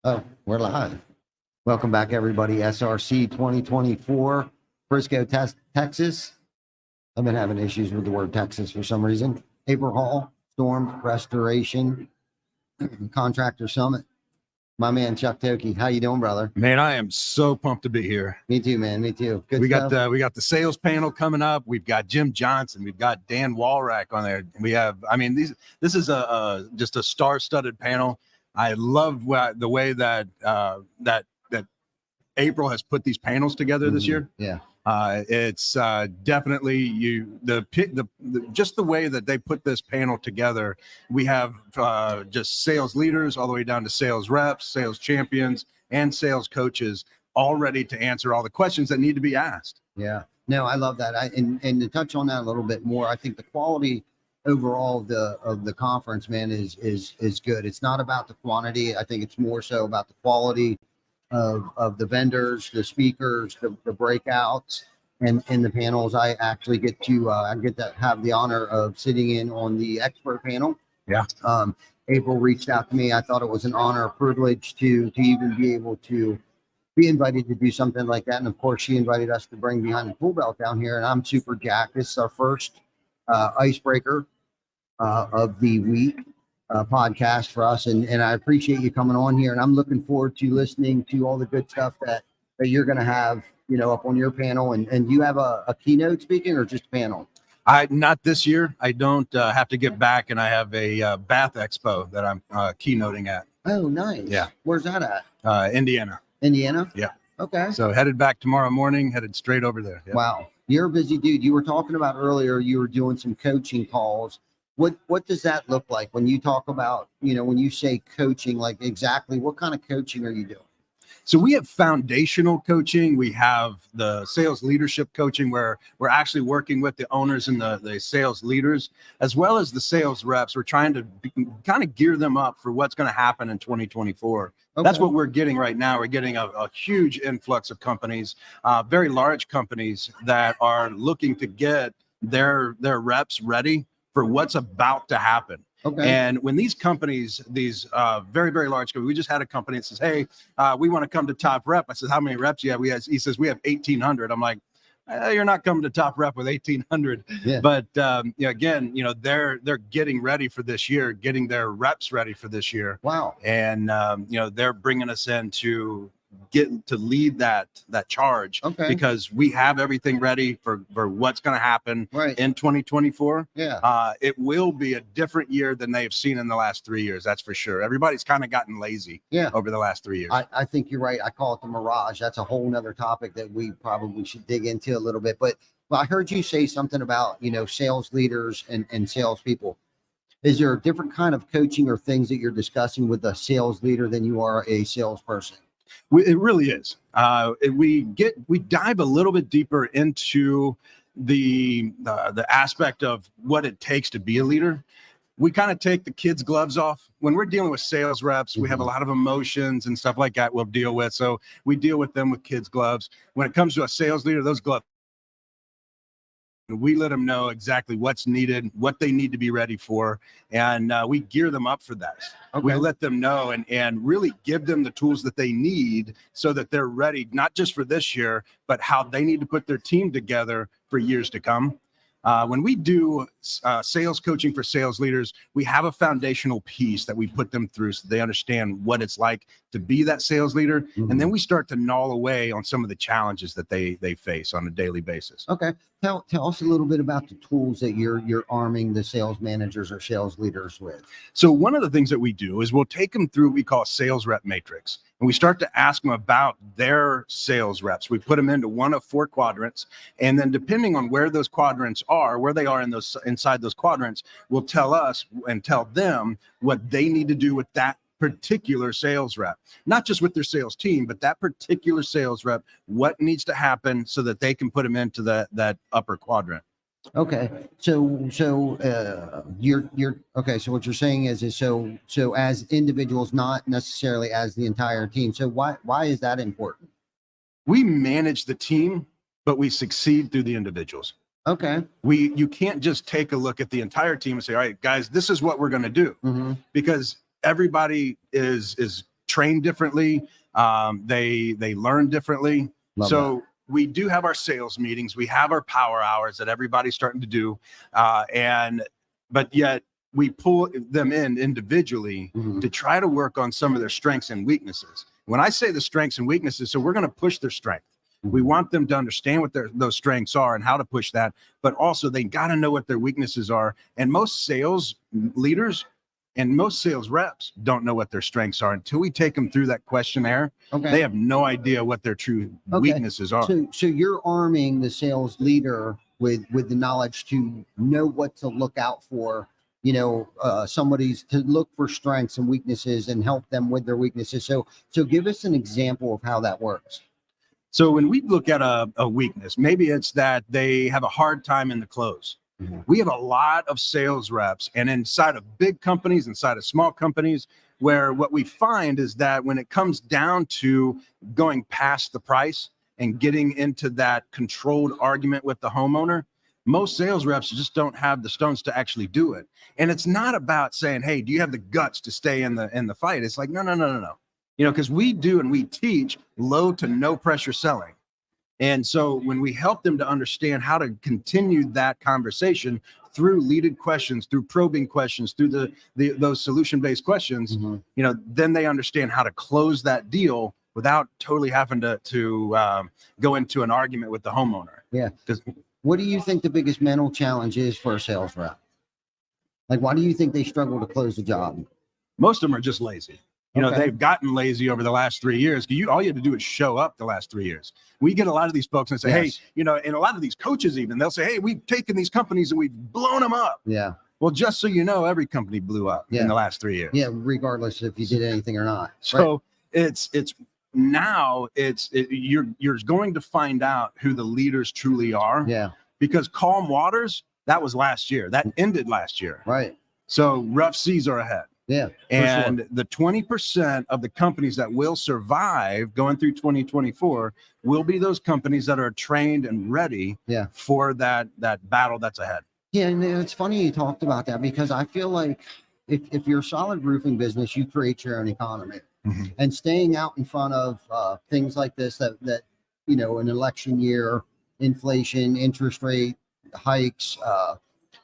Oh, we're live. Welcome back, everybody. SRC 2024, Frisco, Texas. I've been having issues with the word Texas for some reason. April Hall, Storm Restoration, Contractor Summit. My man, Chuck Thokey. How you doing, brother? Man, I am so pumped to be here. Me too, man. Me too. Good we stuff. got the sales panel coming up. We've got Jim Johnson. We've got Dan Walrack on there. We have, this is just a star-studded panel. I love the way that that April has put these panels together this year. Yeah. It's definitely just the way that they put this panel together. We have just sales leaders all the way down to sales reps, sales champions, and sales coaches, all ready to answer all the questions that need to be asked. Yeah, no, I love that. And to touch on that a little bit more, I think the quality overall of the conference, man, is good. It's not about the quantity. I think it's more so about the quality of the vendors, the speakers, the breakouts, and the panels. I actually get to have the honor of sitting in on the expert panel. Yeah. April reached out to me. I thought it was an honor, a privilege to even be able to be invited to do something like that. And of course, she invited us to bring Behind the ToolBelt down here, and I'm super jacked. This is our first icebreaker of the week podcast for us, and I appreciate you coming on here, and I'm looking forward to listening to all the good stuff that you're going to have, up on your panel. And you have a keynote speaking or just panel? Not this year. I don't have to get back, and I have a Bath Expo that I'm keynoting at. Oh, nice. Yeah. Where's that at? Indiana. Indiana? Yeah. Okay. So headed back tomorrow morning, headed straight over there. Yep. Wow. You're a busy dude. You were talking about earlier, you were doing some coaching calls. What does that look like when you talk about, when you say coaching, like exactly what kind of coaching are you doing? So we have foundational coaching. We have the sales leadership coaching where we're actually working with the owners and the sales leaders, as well as the sales reps. We're trying to kind of gear them up for what's going to happen in 2024. Okay. That's what we're getting right now. We're getting a huge influx of companies, very large companies that are looking to get their reps ready for what's about to happen. Okay. And when these companies, these very, very large companies, we just had a company that says, hey, we want to come to Top Rep. I said, how many reps do you have? He says, we have 1,800. I'm like, you're not coming to Top Rep with 1,800. Yeah. But again, they're getting ready for this year, getting their reps ready for this year. Wow. And, they're bringing us in to get to lead that charge. Okay. Because we have everything ready for what's going to happen in 2024. Yeah. It will be a different year than they've seen in the last 3 years. That's for sure. Everybody's kind of gotten lazy over the last 3 years. I think you're right. I call it the mirage. That's a whole nother topic that we probably should dig into a little bit. But I heard you say something about, sales leaders and salespeople. Is there a different kind of coaching or things that you're discussing with a sales leader than you are a salesperson? It really is. We dive a little bit deeper into the aspect of what it takes to be a leader. We kind of take the kids' gloves off. When we're dealing with sales reps, we have a lot of emotions and stuff like that we'll deal with. So we deal with them with kids' gloves. When it comes to a sales leader, those gloves, we let them know exactly what's needed, what they need to be ready for, and we gear them up for that. Okay. We let them know and really give them the tools that they need so that they're ready, not just for this year, but how they need to put their team together for years to come. When we do sales coaching for sales leaders, we have a foundational piece that we put them through so they understand what it's like to be that sales leader. Mm-hmm. And then we start to gnaw away on some of the challenges that they face on a daily basis. Okay. Tell us a little bit about the tools that you're arming the sales managers or sales leaders with. So one of the things that we do is we'll take them through what we call a sales rep matrix. And we start to ask them about their sales reps. We put them into one of 4 quadrants. And then depending on where those quadrants are, where they are inside those quadrants, will tell us and tell them what they need to do with that particular sales rep, not just with their sales team, but that particular sales rep, what needs to happen so that they can put them into that upper quadrant. Okay. So you're okay. So what you're saying is so as individuals, not necessarily as the entire team. So why is that important? We manage the team, but we succeed through the individuals. Okay. You can't just take a look at the entire team and say, all right, guys, this is what we're going to do, because everybody is train differently. They learn differently. Love So that. we do have our sales meetings. We have our power hours that everybody's starting to do. But yet we pull them in individually to try to work on some of their strengths and weaknesses. When I say the strengths and weaknesses, so we're going to push their strength. We want them to understand what those strengths are and how to push that, but also they got to know what their weaknesses are. And most sales leaders and most sales reps don't know what their strengths are until we take them through that questionnaire. Okay. They have no idea what their true weaknesses are. So you're arming the sales leader with the knowledge to know what to look out for, somebody's to look for strengths and weaknesses and help them with their weaknesses. So give us an example of how that works. So when we look at a weakness, maybe it's that they have a hard time in the close. We have a lot of sales reps, and inside of big companies, inside of small companies, where what we find is that when it comes down to going past the price and getting into that controlled argument with the homeowner, most sales reps just don't have the stones to actually do it. And it's not about saying, hey, do you have the guts to stay in the fight? It's like, no. Because we do and we teach low to no pressure selling. And so when we help them to understand how to continue that conversation through leaded questions, through probing questions, through those solution-based questions, then they understand how to close that deal without totally having to go into an argument with the homeowner. Yeah. What do you think the biggest mental challenge is for a sales rep? Like, why do you think they struggle to close the job? Most of them are just lazy. They've gotten lazy over the last 3 years. All you have to do is show up the last 3 years. We get a lot of these folks and say, hey, and a lot of these coaches even, they'll say, hey, we've taken these companies and we've blown them up. Yeah. Well, just so you know, every company blew up in the last 3 years. Yeah, regardless if you did anything or not. So you're going to find out who the leaders truly are. Yeah. Because calm waters, that was last year. That ended last year. Right. So rough seas are ahead. Yeah. And the 20% of the companies that will survive going through 2024 will be those companies that are trained and ready for that battle that's ahead. Yeah. And it's funny you talked about that, because I feel like if you're a solid roofing business, you create your own economy. And staying out in front of things like this, that an election year, inflation, interest rate hikes,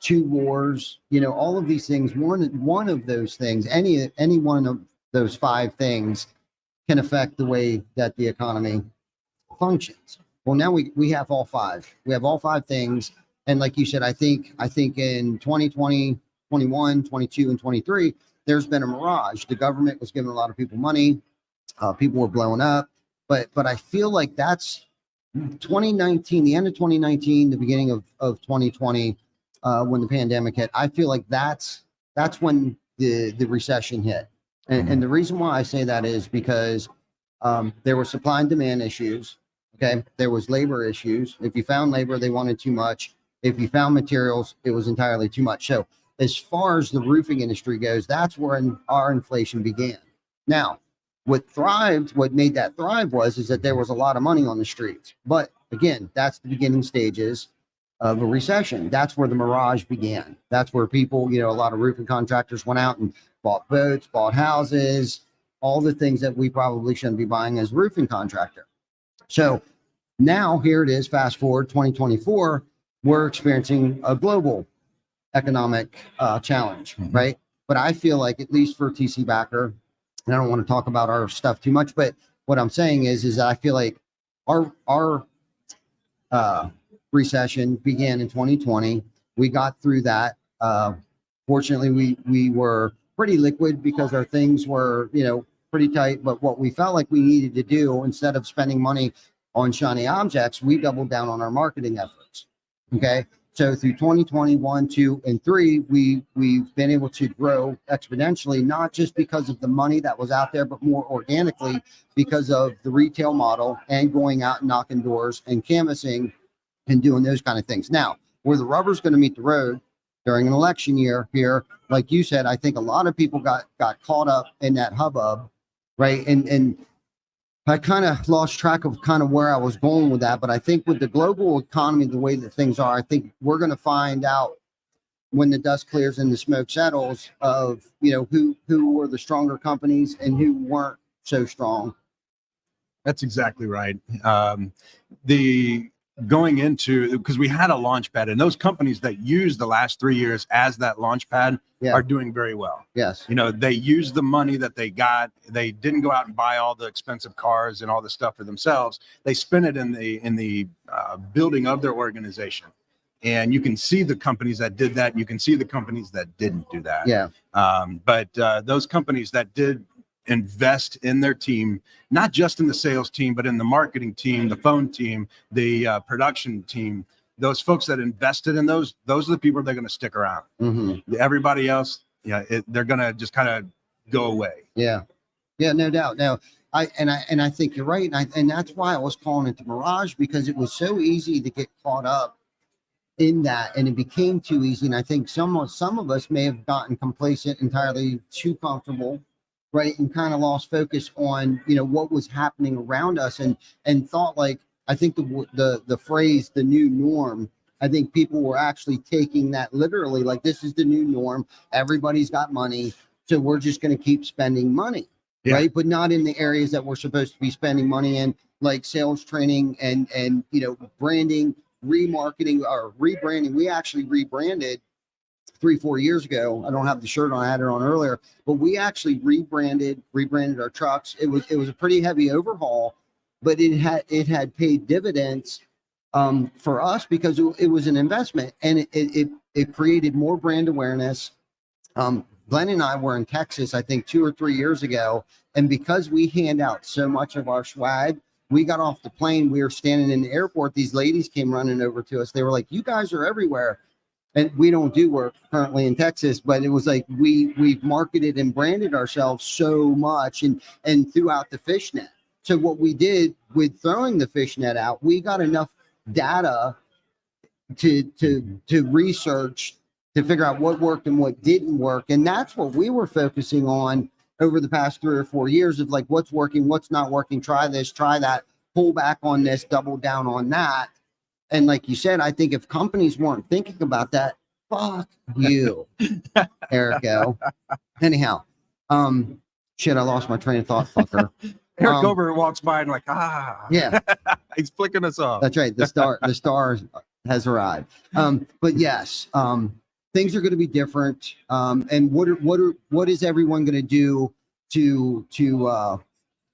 2 wars, all of these things, one of those things, any one of those 5 things can affect the way that the economy functions. Well, now we have all 5. We have all 5 things. And like you said, I think in 2020, 21, 22, and 23, there's been a mirage. The government was giving a lot of people money. People were blowing up. But I feel like that's 2019, the end of 2019, the beginning of 2020, when the pandemic hit. I feel like that's when the recession hit. And the reason why I say that is because there were supply and demand issues. Okay. There was labor issues. If you found labor, they wanted too much. If you found materials, it was entirely too much. So as far as the roofing industry goes, that's where our inflation began. Now, what made that thrive is that there was a lot of money on the streets. But again, that's the beginning stages of a recession. That's where the mirage began. That's where people, a lot of roofing contractors went out and bought boats, bought houses, all the things that we probably shouldn't be buying as a roofing contractor. So now here it is, fast forward 2024, we're experiencing a global economic challenge, right? But I feel like, at least for TC Backer, and I don't want to talk about our stuff too much, but what I'm saying is that I feel like our recession began in 2020. We got through that. Fortunately, we were pretty liquid because our things were, pretty tight. But what we felt like we needed to do, instead of spending money on shiny objects, we doubled down on our marketing efforts. Okay. So through 2021, 2, and 3, we've been able to grow exponentially, not just because of the money that was out there, but more organically because of the retail model and going out and knocking doors and canvassing and doing those kind of things. Now, where the rubber's going to meet the road during an election year here, like you said, I think a lot of people got caught up in that hubbub, right? And I kind of lost track of kind of where I was going with that. But I think with the global economy, the way that things are, I think we're going to find out when the dust clears and the smoke settles of, who were the stronger companies and who weren't so strong. That's exactly right. Going into, because we had a launch pad, and those companies that use the last 3 years as that launch pad are doing very well. Yes. They used the money that they got. They didn't go out and buy all the expensive cars and all the stuff for themselves. They spent it in the building of their organization. And you can see the companies that did that. And you can see the companies that didn't do that. Yeah. But those companies that did invest in their team, not just in the sales team, but in the marketing team, the phone team, the production team, those folks that invested in those are the people that are going to stick around. Mm-hmm. Everybody else, they're going to just kind of go away. Yeah. Yeah, no doubt. No, I think you're right. And that's why I was calling it the Mirage, because it was so easy to get caught up in that, and it became too easy. And I think some of us may have gotten complacent, entirely too comfortable, right, and kind of lost focus on what was happening around us, and thought, like, I think the phrase the new norm, I think people were actually taking that literally, like, this is the new norm, everybody's got money, so we're just going to keep spending money. Yeah. Right, but not in the areas that we're supposed to be spending money in, like sales training and branding, remarketing, or rebranding. We actually rebranded 3-4 years ago. I don't have the shirt on, I had it on earlier, but we actually rebranded our trucks. It was a pretty heavy overhaul, but it had paid dividends for us, because it was an investment, and it created more brand awareness. Glenn and I were in Texas, I think 2 or 3 years ago, and because we hand out so much of our swag, we got off the plane, we were standing in the airport, these ladies came running over to us. They were like, "You guys are everywhere." And we don't do work currently in Texas, but it was like we've marketed and branded ourselves so much and throughout the fishnet. So what we did with throwing the fishnet out, we got enough data to research, to figure out what worked and what didn't work. And that's what we were focusing on over the past 3 or 4 years, of like, what's working, what's not working, try this, try that, pull back on this, double down on that. And like you said, I think if companies weren't thinking about that, fuck you, Erico. Anyhow, shit, I lost my train of thought, fucker. Eric over walks by and like, yeah, he's flicking us off. That's right. The star has arrived. But yes, things are going to be different. And what is everyone going to do to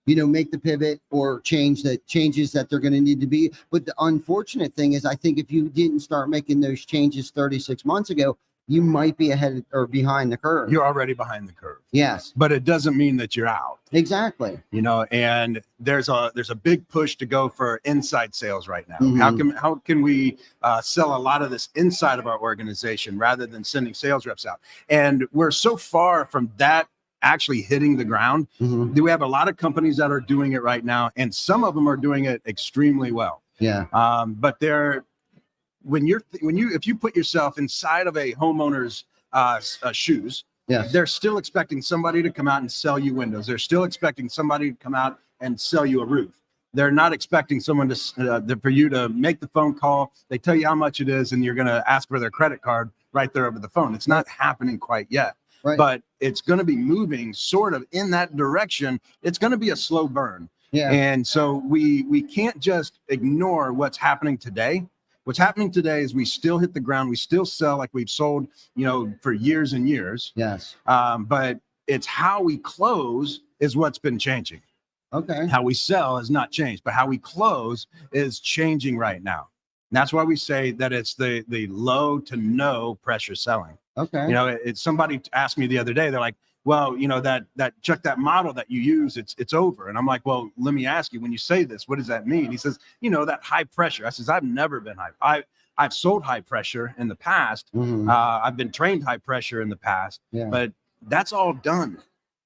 make the pivot or changes that they're going to need to be? But the unfortunate thing is, I think if you didn't start making those changes 36 months ago, you might be ahead or behind the curve. You're already behind the curve. Yes. But it doesn't mean that you're out. Exactly. And there's a big push to go for inside sales right now. Mm-hmm. How can we sell a lot of this inside of our organization rather than sending sales reps out? And we're so far from that actually hitting the ground. Mm-hmm. We have a lot of companies that are doing it right now, and some of them are doing it extremely well. Yeah. But if you put yourself inside of a homeowner's shoes, yes, they're still expecting somebody to come out and sell you windows. They're still expecting somebody to come out and sell you a roof. They're not expecting someone for you to make the phone call. They tell you how much it is, and you're going to ask for their credit card right there over the phone. It's not happening quite yet. Right. But it's going to be moving sort of in that direction. It's going to be a slow burn. Yeah. And so we can't just ignore what's happening today. What's happening today is we still hit the ground. We still sell like we've sold, for years and years. Yes. But it's how we close is what's been changing. Okay. How we sell has not changed, but how we close is changing right now. And that's why we say that it's the low to no pressure selling. Okay. It's somebody asked me the other day, they're like, well, that model that you use, it's over. And I'm like, well, let me ask you, when you say this, what does that mean? He says, that high pressure. I says, I've never been high. I've sold high pressure in the past. Mm-hmm. I've been trained high pressure in the past, but that's all done.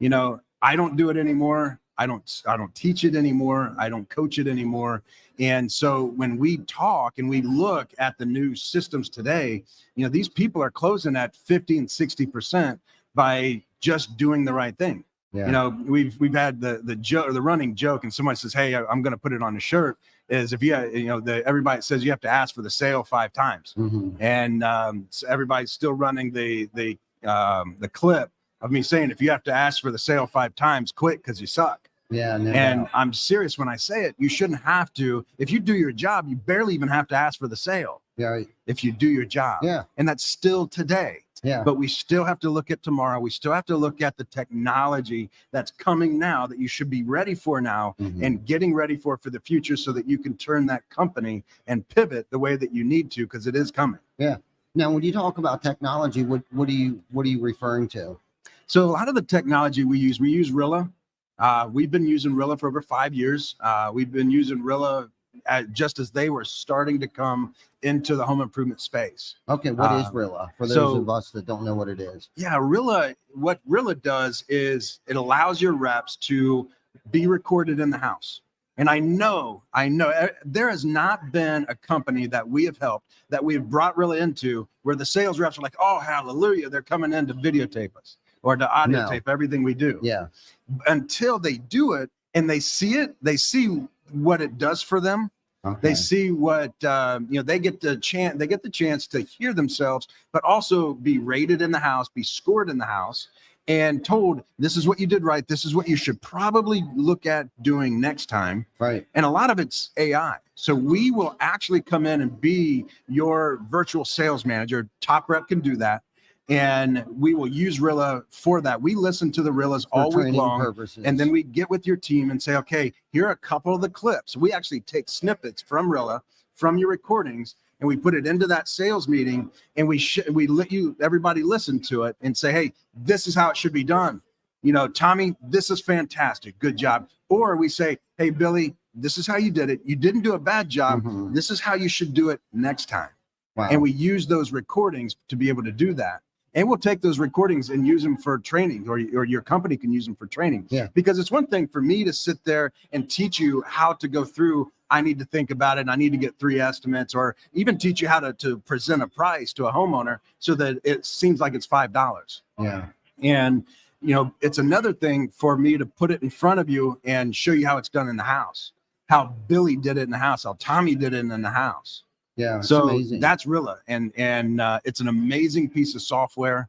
I don't do it anymore. I don't teach it anymore. I don't coach it anymore. And so when we talk and we look at the new systems today, these people are closing at 50 and 60% by just doing the right thing. Yeah. We've had the running joke, and somebody says, "Hey, I'm going to put it on a shirt." Is if everybody says you have to ask for the sale 5 times, mm-hmm. and so everybody's still running the clip of me saying, if you have to ask for the sale 5 times, quit because you suck. Yeah. No And doubt. I'm serious when I say it. You shouldn't have to. If you do your job, you barely even have to ask for the sale. Yeah. If you do your job. Yeah. And that's still today. Yeah. But we still have to look at tomorrow. We still have to look at the technology that's coming now that you should be ready for now and getting ready for the future so that you can turn that company and pivot the way that you need to, because it is coming. Yeah. Now, when you talk about technology, what are you referring to? So a lot of the technology we use Rilla. We've been using Rilla for over 5 years. We've been using Rilla just as they were starting to come into the home improvement space. Okay, what is Rilla for those of us that don't know what it is? Yeah, Rilla, what Rilla does is it allows your reps to be recorded in the house. And I know there has not been a company that we have helped that we have brought Rilla into where the sales reps are like, oh, hallelujah, they're coming in to videotape us or to audio tape everything we do. Yeah. Until they do it and they see it, they see what it does for them. Okay. They see what they get the chance to hear themselves, but also be rated in the house, be scored in the house, and told this is what you did right. This is what you should probably look at doing next time. Right. And a lot of it's AI. So we will actually come in and be your virtual sales manager. Top Rep can do that. And we will use Rilla for that. We listen to the Rillas all week long, purposes. And then we get with your team and say, okay, here are a couple of the clips. We actually take snippets from Rilla, from your recordings, and we put it into that sales meeting, and we let everybody listen to it and say, hey, this is how it should be done. Tommy, this is fantastic. Good job. Or we say, hey, Billy, this is how you did it. You didn't do a bad job. This is how you should do it next time. Wow. And we use those recordings to be able to do that. And we'll take those recordings and use them for training, or your company can use them for training. Yeah. Because it's one thing for me to sit there and teach you how to go through. I need to think about it. And I need to get 3 estimates, or even teach you how to present a price to a homeowner so that it seems like it's $5. Yeah. And, it's another thing for me to put it in front of you and show you how it's done in the house, how Billy did it in the house, how Tommy did it in the house. Yeah. So amazing. That's Rilla, and it's an amazing piece of software.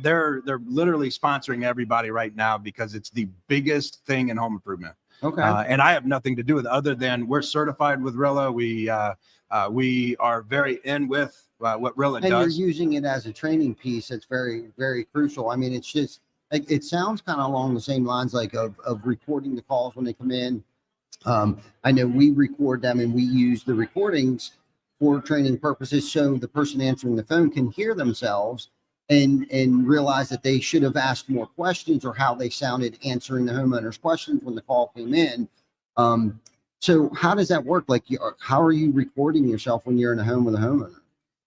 They're literally sponsoring everybody right now because it's the biggest thing in home improvement. Okay. And I have nothing to do with it other than we're certified with Rilla. We are very in with what Rilla does. And you're using it as a training piece. That's very, very crucial. I mean, it's just it sounds kind of along the same lines like of recording the calls when they come in. I know we record them and we use the recordings for training purposes, so the person answering the phone can hear themselves and realize that they should have asked more questions, or how they sounded answering the homeowner's questions when the call came in. So how does that work? Like, how are you recording yourself when you're in a home with a homeowner?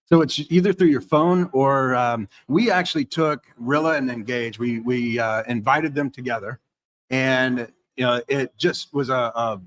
So it's either through your phone, or we actually took Rilla and Engage. We invited them together, and it just was a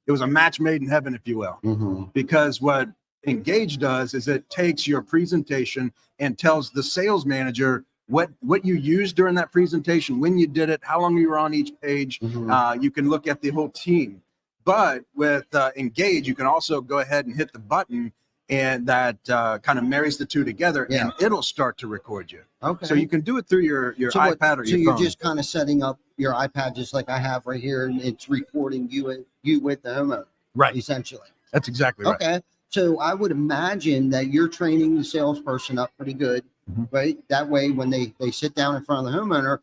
match made in heaven, if you will, because what Engage does is it takes your presentation and tells the sales manager what you used during that presentation, when you did it, how long you were on each page. You can look at the whole team. But with Engage, you can also go ahead and hit the button, and that kind of marries the two together, and it'll start to record you. Okay. So you can do it through your iPad or your phone. So you're just kind of setting up your iPad just like I have right here, and it's recording you with the homeowner. Right. Essentially. That's exactly right. Okay. So I would imagine that you're training the salesperson up pretty good, right? That way, when they sit down in front of the homeowner,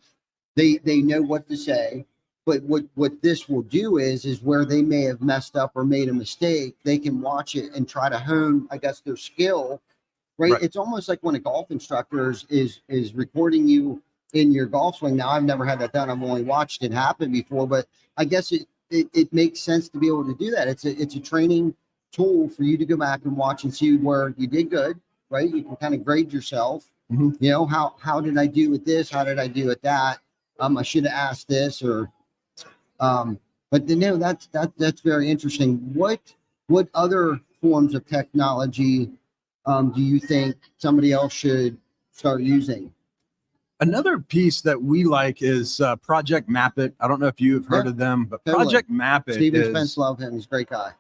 they know what to say. But what this will do is where they may have messed up or made a mistake, they can watch it and try to hone, I guess, their skill, right? It's almost like when a golf instructor is recording you in your golf swing. Now, I've never had that done. I've only watched it happen before, but I guess it makes sense to be able to do that. It's a training tool for you to go back and watch and see where you did good, right? You can kind of grade yourself. How did I do with this? How did I do with that? I should have asked this, or but that's very interesting. What other forms of technology do you think somebody else should start using? Another piece that we like is Project Map It. I don't know if you've heard of them, but totally. Project Map It. Steven Spence, love him. He's a great guy.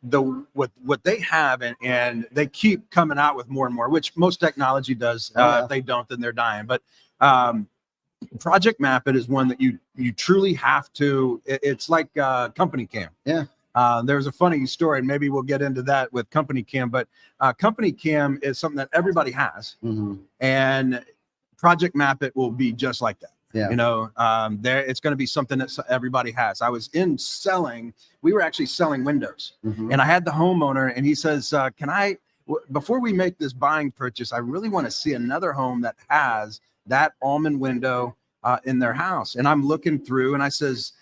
What they have, and they keep coming out with more and more, which most technology does. If they don't, then they're dying. But Project Map It is one that you truly have to. It's like Company Cam. Yeah. There's a funny story, and maybe we'll get into that with Company Cam. But Company Cam is something that everybody has, and Project Map It will be just like that. Yeah. You know, it's going to be something that everybody has. I was we were actually selling windows, and I had the homeowner, and he says, can I, before we make this buying purchase, I really want to see another home that has that almond window in their house. And I'm looking through, and I says,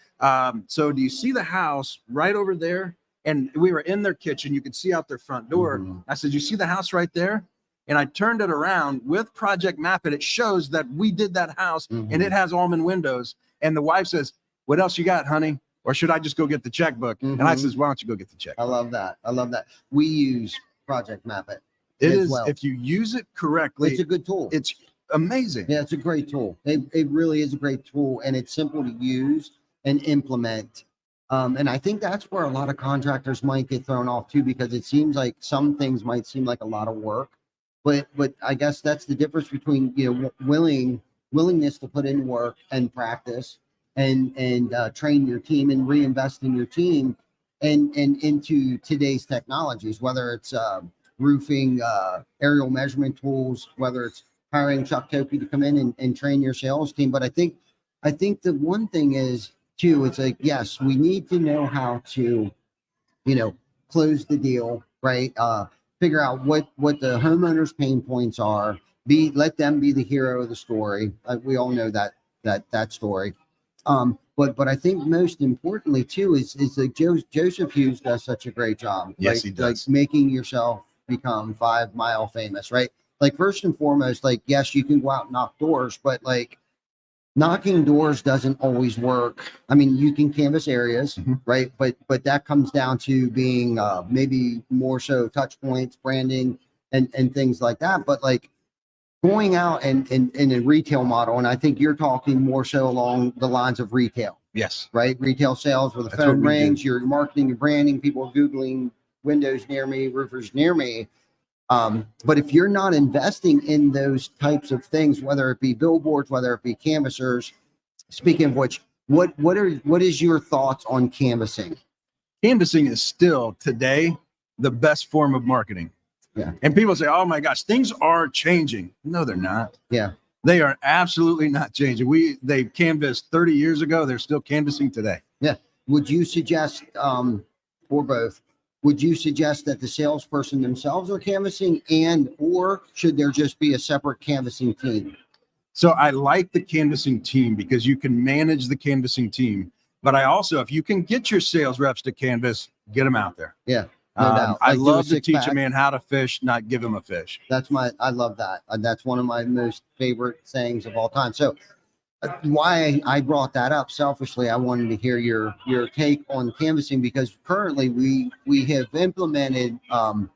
so do you see the house right over there? And we were in their kitchen. You could see out their front door. I said, you see the house right there? And I turned it around with Project Map It. It shows that we did that house, and it has almond windows. And the wife says, what else you got, honey? Or should I just go get the checkbook? And I says, why don't you go get the checkbook? I love that. I love that. We use Project Map It. It is, if you use it correctly, it's a good tool. It's amazing. Yeah, it's a great tool. It really is a great tool, and it's simple to use and implement. And I think that's where a lot of contractors might get thrown off too, because it seems like some things might seem like a lot of work, but I guess that's the difference between, you know, willingness to put in work and practice and train your team and reinvest in your team and into today's technologies, whether it's roofing, aerial measurement tools, whether it's hiring Chuck Thokey to come in and train your sales team. But I think the one thing is too, it's like, yes, we need to know how to, you know, close the deal, right? Figure out what the homeowner's pain points are, let them be the hero of the story. We all know that story. But I think most importantly too is like Joseph Hughes does such a great job. Yes, he does. Like making yourself become 5 Mile famous, right? Like first and foremost, like, yes, you can go out and knock doors, but like knocking doors doesn't always work. I mean, you can canvas areas, right? But that comes down to being maybe more so touch points, branding, and things like that. But like going out and in a retail model, and I think you're talking more so along the lines of retail. Yes. Right? Retail sales where the phone rings, you're marketing, you're branding, people are Googling windows near me, roofers near me. But if you're not investing in those types of things, whether it be billboards, whether it be canvassers, speaking of which, what is your thoughts on canvassing? Canvassing is still today the best form of marketing. Yeah. And people say, oh my gosh, things are changing. No, they're not. Yeah. They are absolutely not changing. They canvassed 30 years ago. They're still canvassing today. Yeah. Would you suggest, or both, would you suggest that the salesperson themselves are canvassing or should there just be a separate canvassing team? So I like the canvassing team because you can manage the canvassing team. But I also, if you can get your sales reps to canvass, get them out there. Yeah. No doubt. I love to teach a man how to fish, not give him a fish. I love that. That's one of my most favorite sayings of all time. So why I brought that up selfishly, I wanted to hear your take on canvassing, because currently we have implemented a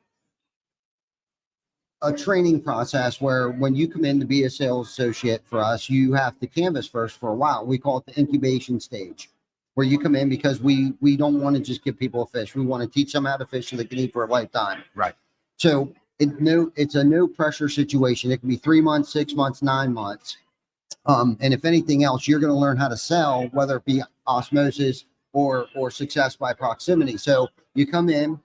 training process where when you come in to be a sales associate for us, you have to canvass first for a while. We call it the incubation stage, where you come in because we don't want to just give people a fish. We want to teach them how to fish so they can eat for a lifetime. Right. So it's a no pressure situation. It can be 3 months, 6 months, 9 months. And if anything else, you're going to learn how to sell, whether it be osmosis or success by proximity. So you come in,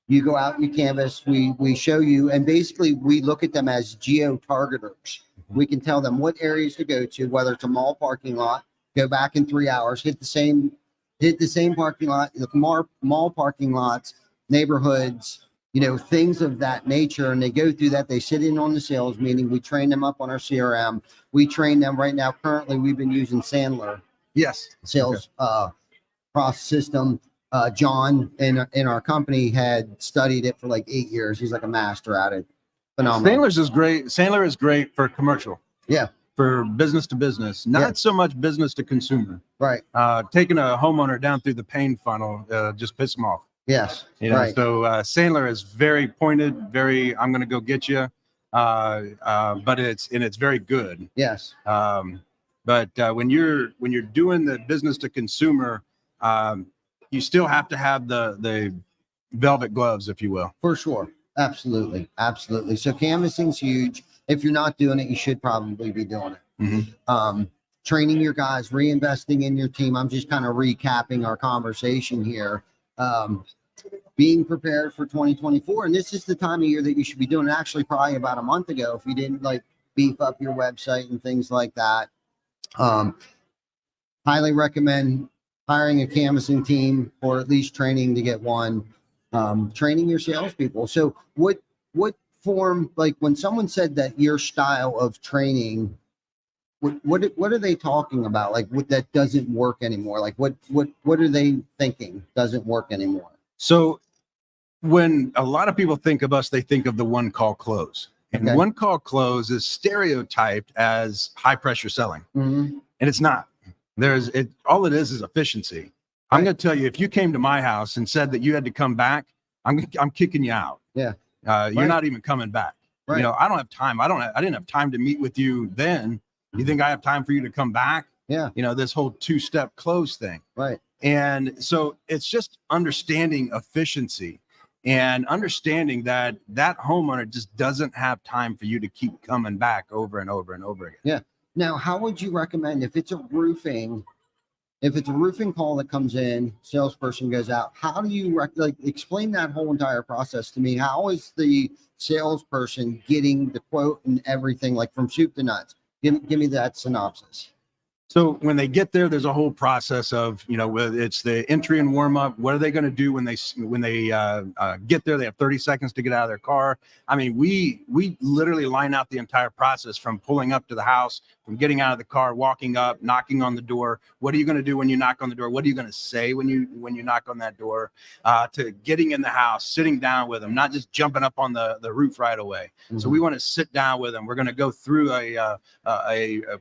you go out, you canvas, we show you, and basically we look at them as geo-targeters. We can tell them what areas to go to, whether it's a mall parking lot, go back in 3 hours, hit the same parking lot, the mall parking lots, neighborhoods, you know, things of that nature. And they go through that. They sit in on the sales meeting. We train them up on our CRM. We train them right now. Currently, we've been using Sandler. Yes. Sales process system. John in our company had studied it for like 8 years. He's like a master at it. Phenomenal. Sandler is great for commercial. Yeah. For business to business, not so much business to consumer. Right. Taking a homeowner down through the pain funnel just piss them off. Yes. You know, right. So Sandler is very pointed, I'm going to go get you, but it's very good. Yes. But when you're doing the business to consumer, you still have to have the velvet gloves, if you will. For sure. Absolutely. So canvassing's huge. If you're not doing it, you should probably be doing it. training your guys, reinvesting in your team. I'm just kind of recapping our conversation here. Being prepared for 2024. And this is the time of year that you should be doing it. Actually, probably about a month ago, if you didn't like beef up your website and things like that. Highly recommend hiring a canvassing team or at least training to get one. Training your salespeople. So what form, like when someone said that your style of training, what are they talking about? Like what that doesn't work anymore? Like what are they thinking doesn't work anymore? So when a lot of people think of us, they think of the one call close. And Okay. one call close is stereotyped as high pressure selling. Mm-hmm. And it's not. All it is efficiency. I'm going to tell you, if you came to my house and said that you had to come back, I'm kicking you out. Yeah. You're not even coming back. Right. You know, I don't have time. I didn't have time to meet with you then. You think I have time for you to come back? Yeah. You know, this whole 2-step close thing. Right. And so it's just understanding efficiency and understanding that homeowner just doesn't have time for you to keep coming back over and over and over again. Yeah. Now, how would you recommend if it's a roofing call that comes in, salesperson goes out, how do you explain that whole entire process to me? How is the salesperson getting the quote and everything, like from soup to nuts? Give me that synopsis. So when they get there, there's a whole process of, you know, it's the entry and warm up. What are they going to do when they get there? They have 30 seconds to get out of their car. I mean, we literally line out the entire process from pulling up to the house, from getting out of the car, walking up, knocking on the door. What are you going to do when you knock on the door? What are you going to say when you knock on that door? To getting in the house, sitting down with them, not just jumping up on the roof right away. Mm-hmm. So we want to sit down with them. We're going to go through a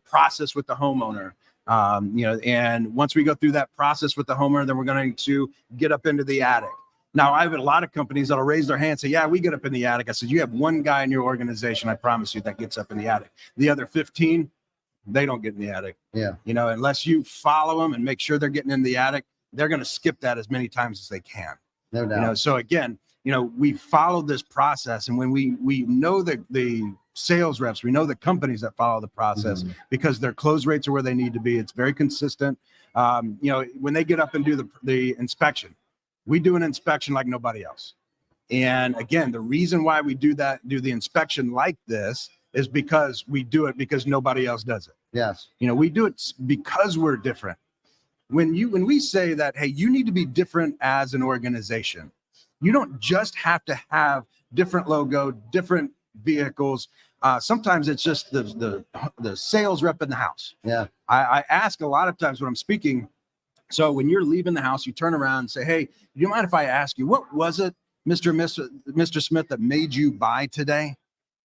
process with the homeowner. You know, and once we go through that process with the homeowner, then we're going to get up into the attic. Now, I have a lot of companies that'll raise their hand and say, yeah, we get up in the attic. I said, you have one guy in your organization, I promise you, that gets up in the attic. The other 15, they don't get in the attic. Yeah. You know, unless you follow them and make sure they're getting in the attic, they're going to skip that as many times as they can. No doubt. You know, so again, you know, we followed this process, and when we know that the sales reps, we know the companies that follow the process, mm-hmm. because their close rates are where they need to be. It's very consistent. You know, when they get up and do the inspection, we do an inspection like nobody else. And again, the reason why we do the inspection like this is because we do it because nobody else does it. Yes. You know, we do it because we're different. When we say that, hey, you need to be different as an organization, you don't just have to have different logo, different vehicles. Sometimes it's just the sales rep in the house. Yeah. I ask a lot of times when I'm speaking. So when you're leaving the house, you turn around and say, hey, do you mind if I ask you, what was it, Mr. Smith, that made you buy today?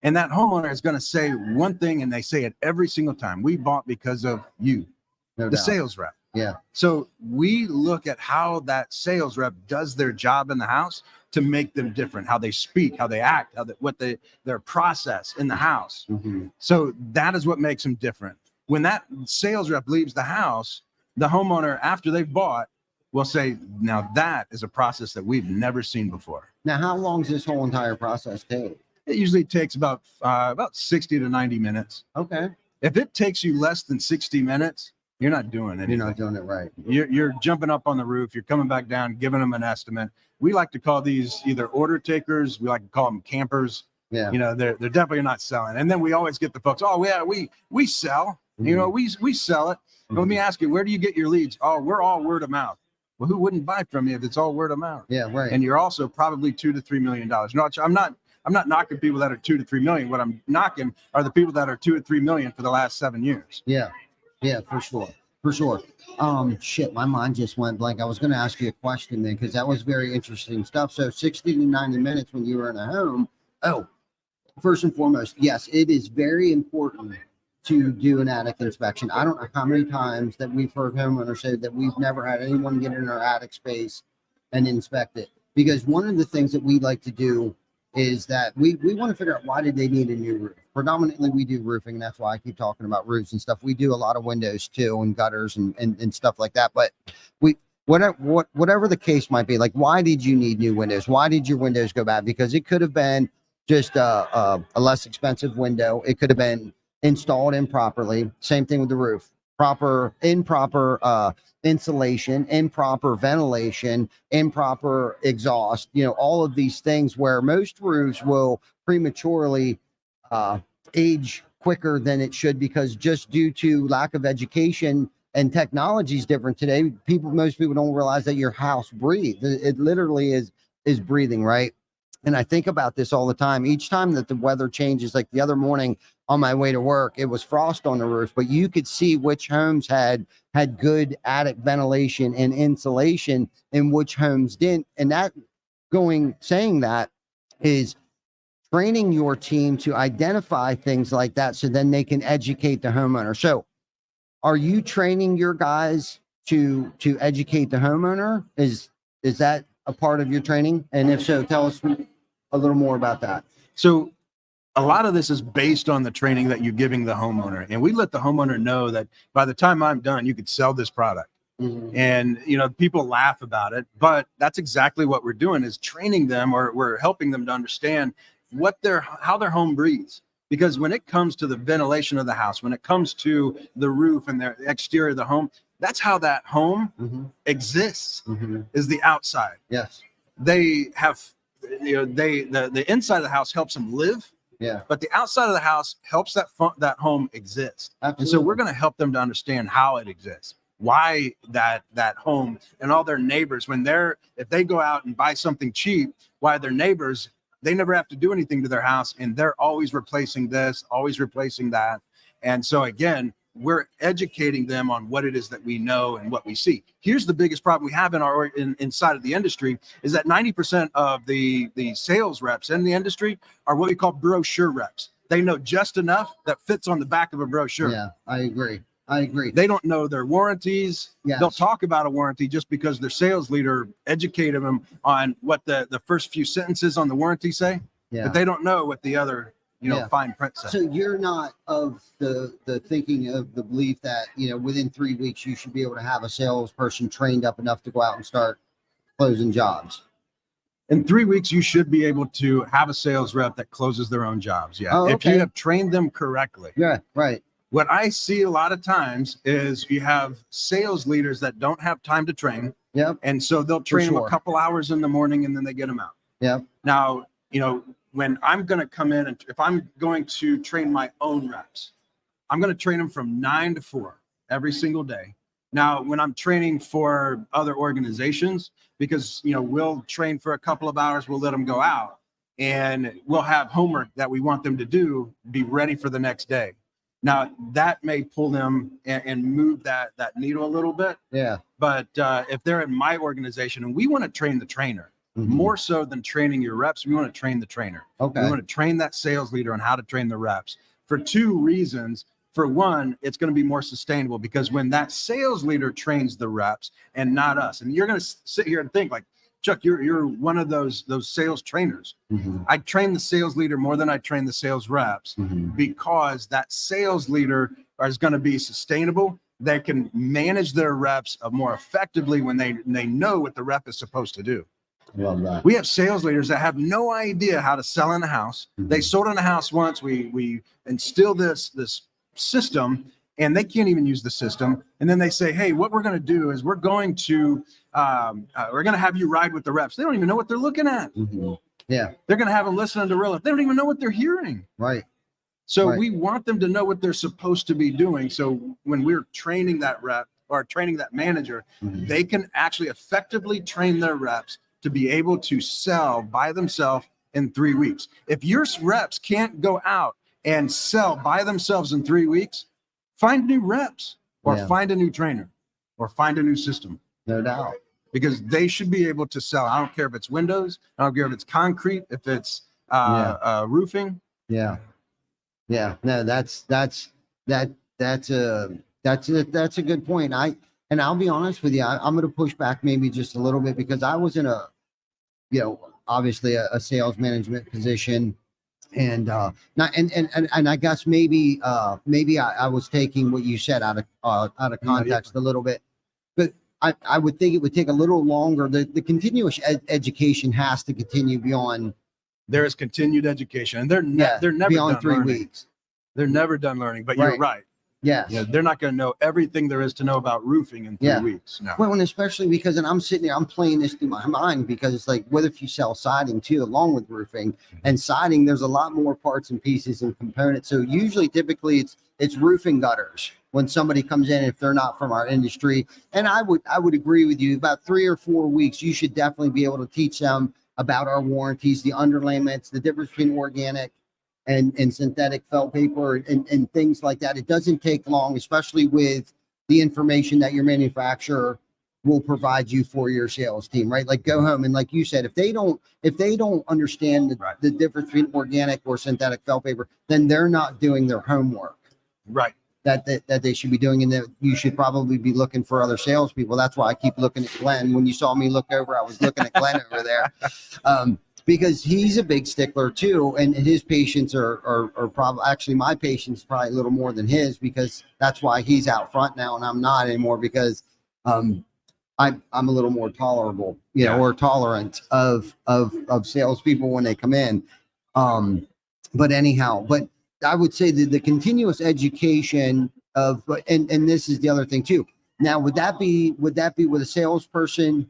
And that homeowner is going to say one thing, and they say it every single time. We bought because of you, the sales rep. Yeah. So we look at how that sales rep does their job in the house to make them different, how they speak, how they act, their process in the house. Mm-hmm. So that is what makes them different. When that sales rep leaves the house, the homeowner, after they've bought, will say, now that is a process that we've never seen before. Now, how long does this whole entire process take? It usually takes about 60 to 90 minutes. Okay. If it takes you less than 60 minutes, you're not doing anything. You're not doing it right. You're jumping up on the roof. You're coming back down, giving them an estimate. We like to call these either order takers. We like to call them campers. Yeah. You know, they're definitely not selling. And then we always get the folks, oh, yeah, we sell. Mm-hmm. You know, we sell it. Mm-hmm. Let me ask you, where do you get your leads? Oh, we're all word of mouth. Well, who wouldn't buy from you if it's all word of mouth? Yeah, right. And you're also probably $2 to $3 million. No, I'm not knocking people that are 2 to 3 million. What I'm knocking are the people that are 2 to 3 million for the last 7 years. Yeah, for sure. Shit, my mind just went blank. I was going to ask you a question then, because that was very interesting stuff. So 60 to 90 minutes when you were in a home. Oh, first and foremost, yes, it is very important to do an attic inspection. I don't know how many times that we've heard homeowners say that we've never had anyone get in our attic space and inspect it. Because one of the things that we like to do is that we want to figure out, why did they need a new roof? Predominantly, we do roofing, and that's why I keep talking about roofs and stuff. We do a lot of windows too, and gutters and stuff like that. But whatever the case might be, like, why did you need new windows? Why did your windows go bad? Because it could have been just a less expensive window. It could have been installed improperly. Same thing with the roof. improper insulation, improper ventilation, improper exhaust, all of these things where most roofs will prematurely age quicker than it should, because just due to lack of education, and technology is different today. Most people don't realize that your house breathes. It literally is breathing, right? And I think about this all the time. Each time that the weather changes, like the other morning on my way to work, it was frost on the roof, but you could see which homes had good attic ventilation and insulation and which homes didn't. And saying that is training your team to identify things like that, so then they can educate the homeowner. So are you training your guys to educate the homeowner? Is that a part of your training? And if so, tell us a little more about that. So a lot of this is based on the training that you're giving the homeowner. And we let the homeowner know that by the time I'm done, you could sell this product. Mm-hmm. And, people laugh about it, but that's exactly what we're doing, is training them, or we're helping them to understand how their home breathes. Because when it comes to the ventilation of the house, when it comes to the roof and the exterior of the home, that's how that home exists, is the outside. Yes. They have, the inside of the house helps them live. Yeah. But the outside of the house helps that home exist. Absolutely. And so we're going to help them to understand how it exists, why that home and all their neighbors, if they go out and buy something cheap, why their neighbors, they never have to do anything to their house, and they're always replacing this, always replacing that. And so again, we're educating them on what it is that we know and what we see. Here's the biggest problem we have inside of the industry, is that 90% of the sales reps in the industry are what we call brochure reps. They know just enough that fits on the back of a brochure. Yeah, I agree. They don't know their warranties. Yes. They'll talk about a warranty just because their sales leader educated them on what the first few sentences on the warranty say. Yeah. But they don't know what the other, fine print says. So you're not of the thinking of the belief that, within 3 weeks, you should be able to have a salesperson trained up enough to go out and start closing jobs. In 3 weeks, you should be able to have a sales rep that closes their own jobs. Yeah. Oh, okay. If you have trained them correctly. Yeah, right. What I see a lot of times is you have sales leaders that don't have time to train. Yep. And so they'll train them a couple hours in the morning and then they get them out. Yep. Now, when I'm going to come in, and if I'm going to train my own reps, I'm going to train them from 9 to 4 every single day. Now, when I'm training for other organizations, because, we'll train for a couple of hours, we'll let them go out, and we'll have homework that we want them to do, be ready for the next day. Now, that may pull them and move that needle a little bit. Yeah. But if they're in my organization, and we want to train the trainer, more so than training your reps, we want to train the trainer. Okay. We want to train that sales leader on how to train the reps for 2 reasons. For one, it's going to be more sustainable, because when that sales leader trains the reps and not us, and you're going to sit here and think like, Chuck, you're one of those sales trainers. I train the sales leader more than I train the sales reps, because that sales leader is going to be sustainable. They can manage their reps more effectively when they know what the rep is supposed to do. Love that. We have sales leaders that have no idea how to sell in a house. They sold in a house once. We instilled this system, and they can't even use the system. And then they say, hey, what we're going to do is we're going to have you ride with the reps. They don't even know what they're looking at. Yeah. They're going to have them listen to real. They don't even know what they're hearing. Right. So we want them to know what they're supposed to be doing. So when we're training that rep or training that manager, they can actually effectively train their reps to be able to sell by themselves in 3 weeks. If your reps can't go out and sell by themselves in 3 weeks, find new reps, or find a new trainer, or find a new system. No doubt. Because they should be able to sell. I don't care if it's windows. I don't care if it's concrete, if it's roofing. Yeah. Yeah. No, that's a good point. I'll be honest with you. I'm going to push back maybe just a little bit, because I was in obviously a sales management position, and I guess maybe I was taking what you said out of context a little bit, but I would think it would take a little longer. The continuous education has to continue beyond. There is continued education, and they're never beyond done 3 learning. weeks. They're never done learning, but you're right. Yes. You know, they're not going to know everything there is to know about roofing in 3 weeks. No. Well, and especially because, and I'm sitting there, I'm playing this through my mind because it's like, what if you sell siding too, along with roofing? And siding, there's a lot more parts and pieces and components. So usually, typically, it's roofing gutters when somebody comes in, if they're not from our industry. And I would agree with you. About 3 or 4 weeks, you should definitely be able to teach them about our warranties, the underlayments, the difference between organic and synthetic felt paper and things like that. It doesn't take long, especially with the information that your manufacturer will provide you for your sales team, right? Like go home and like you said, if they don't understand the difference between organic or synthetic felt paper, then they're not doing their homework. Right. That they should be doing, and that you should probably be looking for other salespeople. That's why I keep looking at Glenn. When you saw me look over, I was looking at Glenn over there. Because he's a big stickler too, and his patients are probably, actually my patients probably a little more than his, because that's why he's out front now and I'm not anymore, because I'm a little more tolerable, or tolerant of salespeople when they come in. But anyhow, I would say that the continuous education of, and this is the other thing too. Now, would that be with a salesperson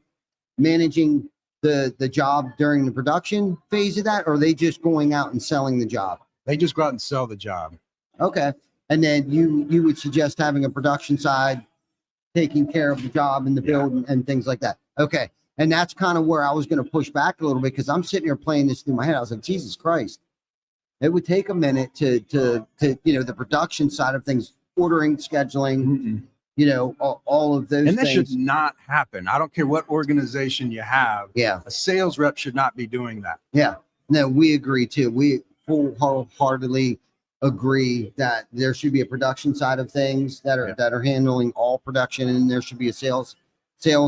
managing the job during the production phase of that, or are they just going out and selling the job? They just go out and sell the job. Okay. And then you would suggest having a production side taking care of the job and the build and things like that. Okay. And that's kind of where I was going to push back a little bit, because I'm sitting here playing this through my head. I was like, Jesus Christ, it would take a minute to the production side of things, ordering, scheduling, all of those and this things. should not happen. I don't care what organization you have. Yeah. A sales rep should not be doing that. Yeah. No, we agree too. We wholeheartedly agree that there should be a production side of things that are handling all production, and there should be a sales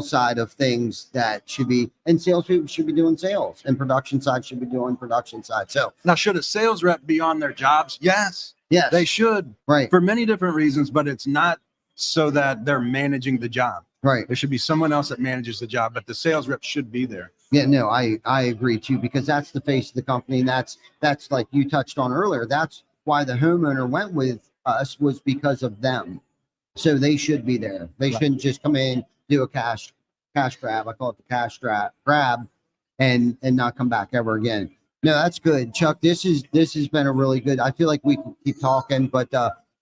side of things that should be, and salespeople should be doing sales, and production side should be doing production side. So now, should a sales rep be on their jobs? Yes, they should, right, for many different reasons, but it's not so that they're managing the job. Right. There should be someone else that manages the job, but the sales rep should be there. Yeah, no, I agree too, because that's the face of the company. And that's like you touched on earlier. That's why the homeowner went with us, was because of them. So they should be there. They shouldn't just come in, do a cash grab. I call it the cash grab and not come back ever again. No, that's good. Chuck, this has been a really good, I feel like we can keep talking, but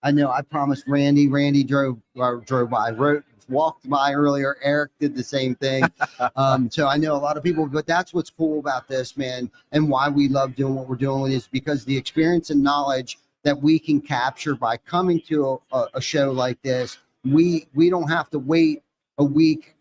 I know I promised Randy walked by earlier. Eric did the same thing. So I know a lot of people, but that's what's cool about this, man. And why we love doing what we're doing is because the experience and knowledge that we can capture by coming to a show like this, we don't have to wait a week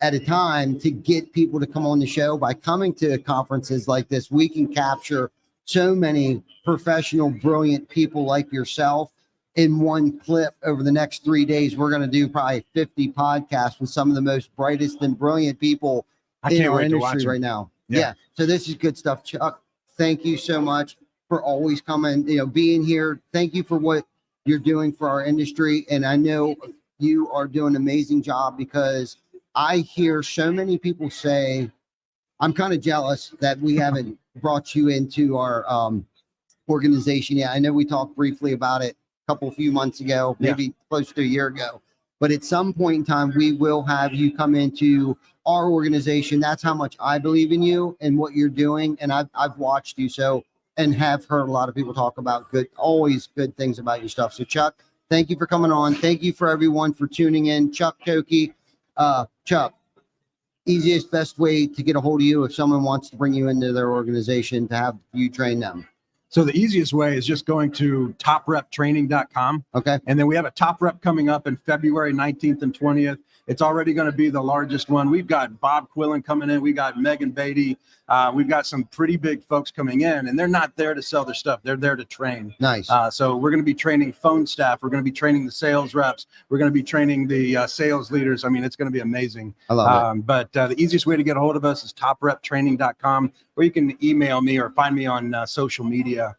at a time to get people to come on the show. By coming to conferences like this, we can capture so many professional, brilliant people like yourself in one clip. Over the next 3 days, we're going to do probably 50 podcasts with some of the most brightest and brilliant people in our industry right now. Yeah. So this is good stuff. Chuck, thank you so much for always coming, being here. Thank you for what you're doing for our industry. And I know you are doing an amazing job, because I hear so many people say, I'm kind of jealous that we haven't brought you into our organization yet. I know we talked briefly about it a few months ago, maybe close to a year ago, but at some point in time, we will have you come into our organization. That's how much I believe in you and what you're doing. And I've watched you and have heard a lot of people talk about always good things about your stuff. So Chuck, thank you for coming on. Thank you for everyone for tuning in. Chuck Thokey. Chuck, easiest, best way to get a hold of you if someone wants to bring you into their organization to have you train them? So the easiest way is just going to topreptraining.com. Okay. And then we have a top rep coming up in February 19th and 20th. It's already going to be the largest one. We've got Bob Quillen coming in. We got Megan Beatty. We've got some pretty big folks coming in, and they're not there to sell their stuff. They're there to train. Nice. So we're going to be training phone staff. We're going to be training the sales reps. We're going to be training the sales leaders. I mean, it's going to be amazing. I love it. But the easiest way to get a hold of us is topreptraining.com, or you can email me or find me on social media.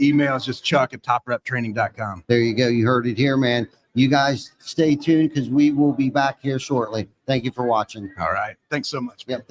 Email is just chuck@topreptraining.com. There you go. You heard it here, man. You guys stay tuned, because we will be back here shortly. Thank you for watching. All right. Thanks so much. Yep.